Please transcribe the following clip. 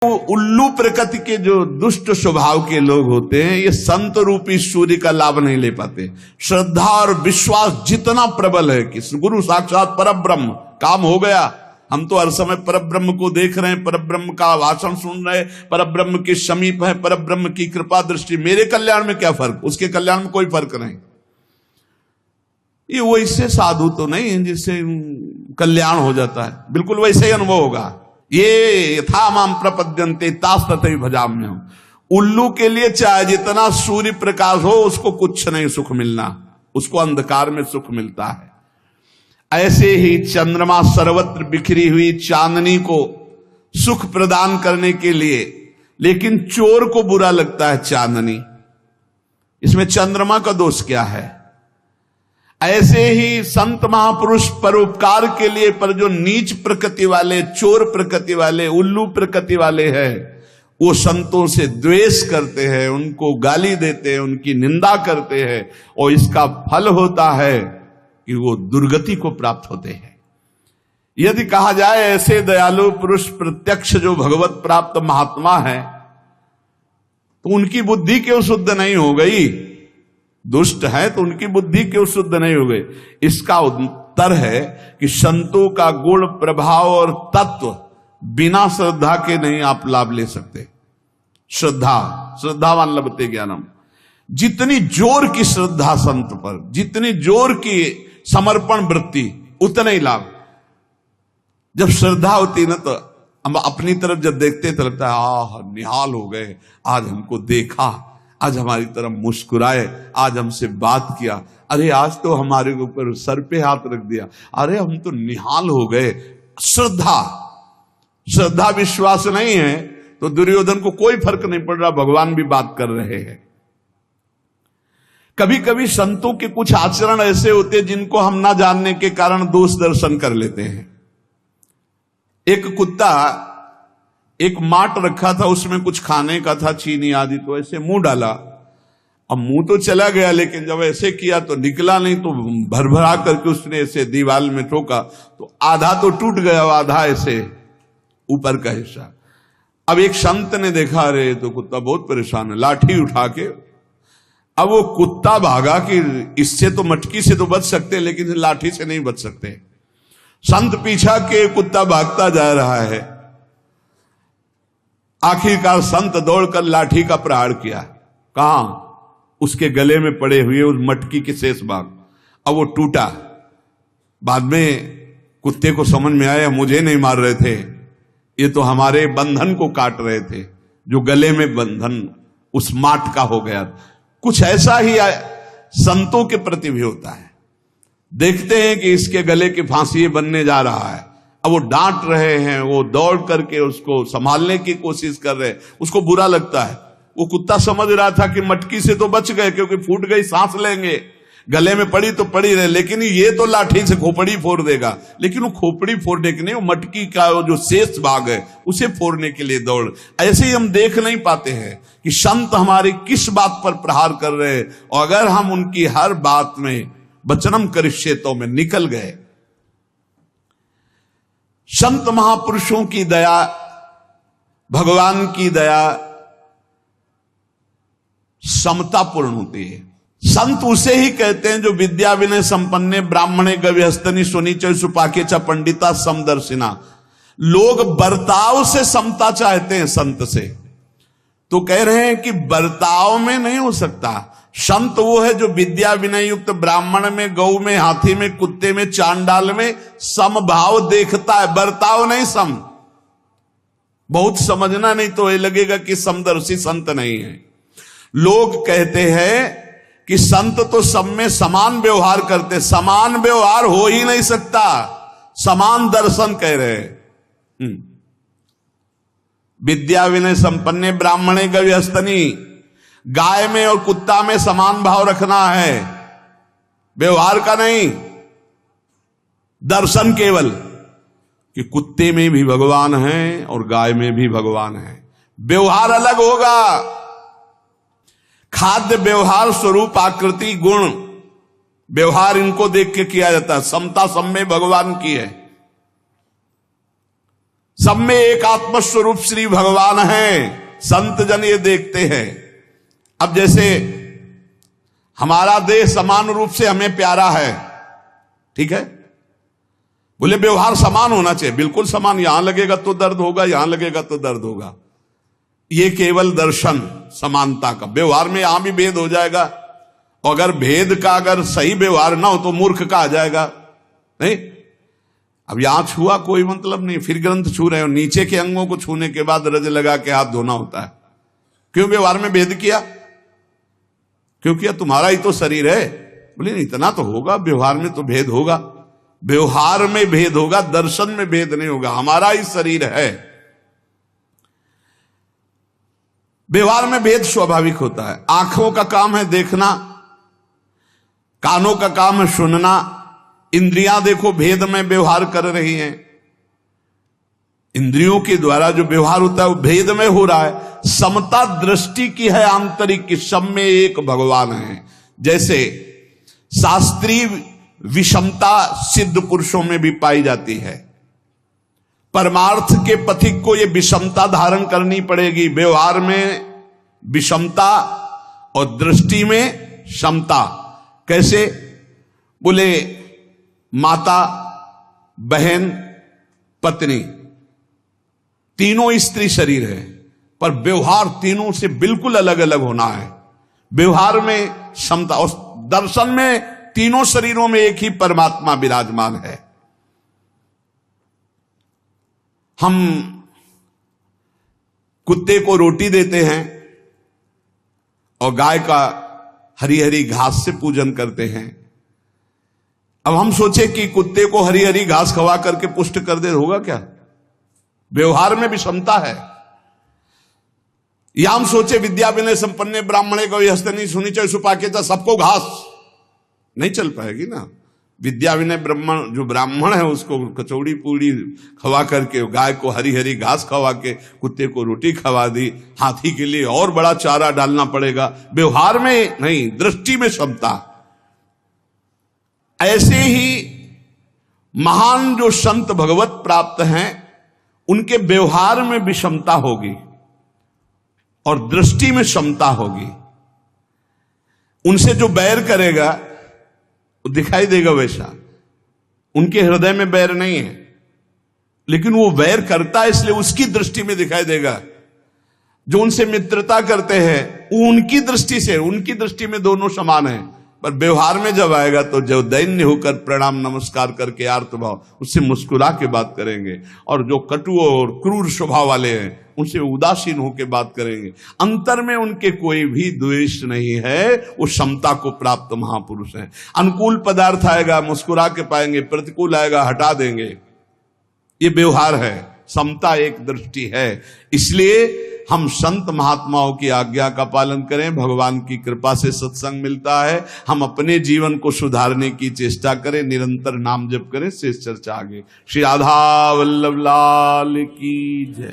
वो उल्लू प्रकृति के जो दुष्ट स्वभाव के लोग होते हैं, ये संत रूपी सूर्य का लाभ नहीं ले पाते। श्रद्धा और विश्वास जितना प्रबल है कि गुरु साक्षात परब्रह्म, काम हो गया, हम तो हर समय परब्रह्म को देख रहे हैं, परब्रह्म का भाषण सुन रहे हैं, परब्रह्म के समीप है, परब्रह्म की कृपा दृष्टि, मेरे कल्याण में क्या फर्क, उसके कल्याण में कोई फर्क नहीं। ये वैसे साधु तो नहीं है जिससे कल्याण हो जाता है, बिल्कुल वैसे ही अनुभव होगा। ये यथा माम प्रपद्यन्ते तास तथैव भजाम्यहम्। उल्लू के लिए चाहे जितना सूर्य प्रकाश हो, उसको कुछ नहीं सुख मिलना, उसको अंधकार में सुख मिलता है। ऐसे ही चंद्रमा सर्वत्र बिखरी हुई चांदनी को सुख प्रदान करने के लिए, लेकिन चोर को बुरा लगता है चांदनी, इसमें चंद्रमा का दोष क्या है? ऐसे ही संत महापुरुष परोपकार के लिए, पर जो नीच प्रकृति वाले, चोर प्रकृति वाले, उल्लू प्रकृति वाले हैं, वो संतों से द्वेष करते हैं, उनको गाली देते हैं, उनकी निंदा करते हैं, और इसका फल होता है कि वो दुर्गति को प्राप्त होते हैं। यदि कहा जाए ऐसे दयालु पुरुष प्रत्यक्ष जो भगवत प्राप्त महात्मा है, तो उनकी बुद्धि क्यों शुद्ध नहीं हो गई? दुष्ट है तो उनकी बुद्धि क्यों शुद्ध नहीं हो गई? इसका उत्तर है कि संतों का गुण, प्रभाव और तत्व बिना श्रद्धा के नहीं आप लाभ ले सकते। श्रद्धावान लभते ज्ञानम। जितनी जोर की श्रद्धा संत पर, जितनी जोर की समर्पण वृत्ति, उतना ही लाभ। जब श्रद्धा होती ना, तो हम अपनी तरफ जब देखते तो लगता है आह निहाल हो गए, आज हमको देखा, आज हमारी तरफ मुस्कुराए, आज हमसे बात किया, अरे आज तो हमारे ऊपर सर पे हाथ रख दिया, अरे हम तो निहाल हो गए। श्रद्धा विश्वास नहीं है तो दुर्योधन को कोई फर्क नहीं पड़ रहा, भगवान भी बात कर रहे हैं। कभी कभी संतों के कुछ आचरण ऐसे होते हैं जिनको हम ना जानने के कारण दोष दर्शन कर लेते हैं। एक कुत्ता एक माट रखा था, उसमें कुछ खाने का था, चीनी आदि, तो ऐसे मुंह डाला। अब मुंह तो चला गया, लेकिन जब ऐसे किया तो निकला नहीं, तो भरभरा करके उसने ऐसे दीवार में ठोका, तो आधा तो टूट गया, आधा ऐसे ऊपर का हिस्सा। अब एक संत ने देखा, अरे तो कुत्ता बहुत परेशान है, लाठी उठा के, अब वो कुत्ता भागा कि इससे तो मटकी से तो बच सकते, लेकिन लाठी से नहीं बच सकते। संत पीछा के कुत्ता भागता जा रहा है, आखिरकार संत दौड़कर लाठी का प्रहार किया। कहां? उसके गले में पड़े हुए उस मटकी के शेष भाग। अब वो टूटा। बाद में कुत्ते को समझ में आया, मुझे नहीं मार रहे थे, ये तो हमारे बंधन को काट रहे थे, जो गले में बंधन उस माट का हो गया। कुछ ऐसा ही संतों के प्रति भी होता है। देखते हैं कि इसके गले की फांसी बनने जा रहा है, अब वो डांट रहे हैं, वो दौड़ करके उसको संभालने की कोशिश कर रहे हैं, उसको बुरा लगता है। वो कुत्ता समझ रहा था कि मटकी से तो बच गए, क्योंकि फूट गई, सांस लेंगे, गले में पड़ी तो पड़ी रहे, लेकिन ये तो लाठी से खोपड़ी फोड़ देगा। लेकिन वो खोपड़ी फोड़ने के नहीं, वो मटकी का जो शेष भाग है उसे फोड़ने के लिए दौड़। ऐसे ही हम देख नहीं पाते हैं कि संत हमारी किस बात पर प्रहार कर रहे हैं, और अगर हम उनकी हर बात में वचनम करिष्येतो में निकल गए। संत महापुरुषों की दया, भगवान की दया समतापूर्ण होती है। संत उसे ही कहते हैं जो विद्या विनय संपन्ने, ब्राह्मणे गव्यस्तनी सुनीच सुपाके च पंडिता समदर्शिना। लोग बर्ताव से समता चाहते हैं संत से, तो कह रहे हैं कि बर्ताव में नहीं हो सकता। संत वो है जो विद्या विनय युक्त, ब्राह्मण में, गौ में, हाथी में, कुत्ते में, चांडाल में समभाव देखता है, बर्ताव नहीं सम। बहुत समझना नहीं तो ये लगेगा कि समदर्शी संत नहीं है। लोग कहते हैं कि संत तो सब में समान व्यवहार करते, समान व्यवहार हो ही नहीं सकता, समान दर्शन कह रहे हैं। विद्या विनय संपन्ने, ब्राह्मणे गव्यस्तनी, गाय में और कुत्ता में समान भाव रखना है, व्यवहार का नहीं, दर्शन केवल, कि कुत्ते में भी भगवान है और गाय में भी भगवान है। व्यवहार अलग होगा, खाद्य व्यवहार, स्वरूप, आकृति, गुण, व्यवहार इनको देख के किया जाता है। समता सब में भगवान की है। सब में एक आत्मस्वरूप श्री भगवान है। संत जन ये देखते हैं। अब जैसे हमारा देह समान रूप से हमें प्यारा है, ठीक है, बोले व्यवहार समान होना चाहिए, बिल्कुल समान, यहां लगेगा तो दर्द होगा, यहां लगेगा तो दर्द होगा। ये केवल दर्शन समानता का, व्यवहार में यहां भी भेद हो जाएगा। और अगर भेद का अगर सही व्यवहार ना हो तो मूर्ख का आ जाएगा। नहीं, अब यहां छुआ कोई मतलब नहीं, फिर ग्रंथ छू रहे हो, नीचे के अंगों को छूने के बाद रज लगा के हाथ धोना होता है। क्यों व्यवहार में भेद किया? क्यों किया? तुम्हारा ही तो शरीर है। बोले नहीं, इतना तो होगा, व्यवहार में तो भेद होगा। व्यवहार में भेद होगा, दर्शन में भेद नहीं होगा। हमारा ही शरीर है, व्यवहार में भेद स्वाभाविक होता है। आंखों का काम है देखना, कानों का काम है सुनना, इंद्रियां देखो भेद में व्यवहार कर रही हैं। इंद्रियों के द्वारा जो व्यवहार होता है वो भेद में हो रहा है। समता दृष्टि की है, आंतरिक की, सब में एक भगवान है। जैसे शास्त्रीय विषमता सिद्ध पुरुषों में भी पाई जाती है, परमार्थ के पथिक को यह विषमता धारण करनी पड़ेगी। व्यवहार में विषमता और दृष्टि में समता। कैसे? बोले माता, बहन, पत्नी, तीनों स्त्री शरीर है, पर व्यवहार तीनों से बिल्कुल अलग अलग होना है। व्यवहार में समता और दर्शन में तीनों शरीरों में एक ही परमात्मा विराजमान है। हम कुत्ते को रोटी देते हैं और गाय का हरी हरी घास से पूजन करते हैं। अब हम सोचे कि कुत्ते को हरी हरी घास खवा करके पुष्ट कर दे, होगा क्या? व्यवहार में विषमता है। या हम सोचे विद्या विनय संपन्न ब्राह्मणे को हस्तनी सुनी चाहिए सुपाकेता, सबको घास, नहीं चल पाएगी ना। विद्या विनय ब्राह्मण जो ब्राह्मण है उसको कचौड़ी पूड़ी खवा करके, गाय को हरी हरी घास खवा के, कुत्ते को रोटी खवा दी, हाथी के लिए और बड़ा चारा डालना पड़ेगा। व्यवहार में नहीं, दृष्टि में समता। ऐसे ही महान जो संत भगवत प्राप्त हैं उनके व्यवहार में विषमता होगी और दृष्टि में समता होगी। उनसे जो बैर करेगा वो दिखाई देगा वैसा, उनके हृदय में बैर नहीं है, लेकिन वो बैर करता है इसलिए उसकी दृष्टि में दिखाई देगा। जो उनसे मित्रता करते हैं वो उनकी दृष्टि से, उनकी दृष्टि में दोनों समान है, पर व्यवहार में जब आएगा तो जो दैन्य होकर प्रणाम नमस्कार करके आर्तभाव उससे मुस्कुरा के बात करेंगे, और जो कटु और क्रूर स्वभाव वाले हैं उनसे उदासीन होकर बात करेंगे। अंतर में उनके कोई भी द्वेष नहीं है, वो समता को प्राप्त महापुरुष हैं। अनुकूल पदार्थ आएगा मुस्कुरा के पाएंगे, प्रतिकूल आएगा हटा देंगे। ये व्यवहार है, समता एक दृष्टि है। इसलिए हम संत महात्माओं की आज्ञा का पालन करें, भगवान की कृपा से सत्संग मिलता है। हम अपने जीवन को सुधारने की चेष्टा करें, निरंतर नाम जप करें। शेष चर्चा आगे। श्री राधा वल्लभ लाल की जय।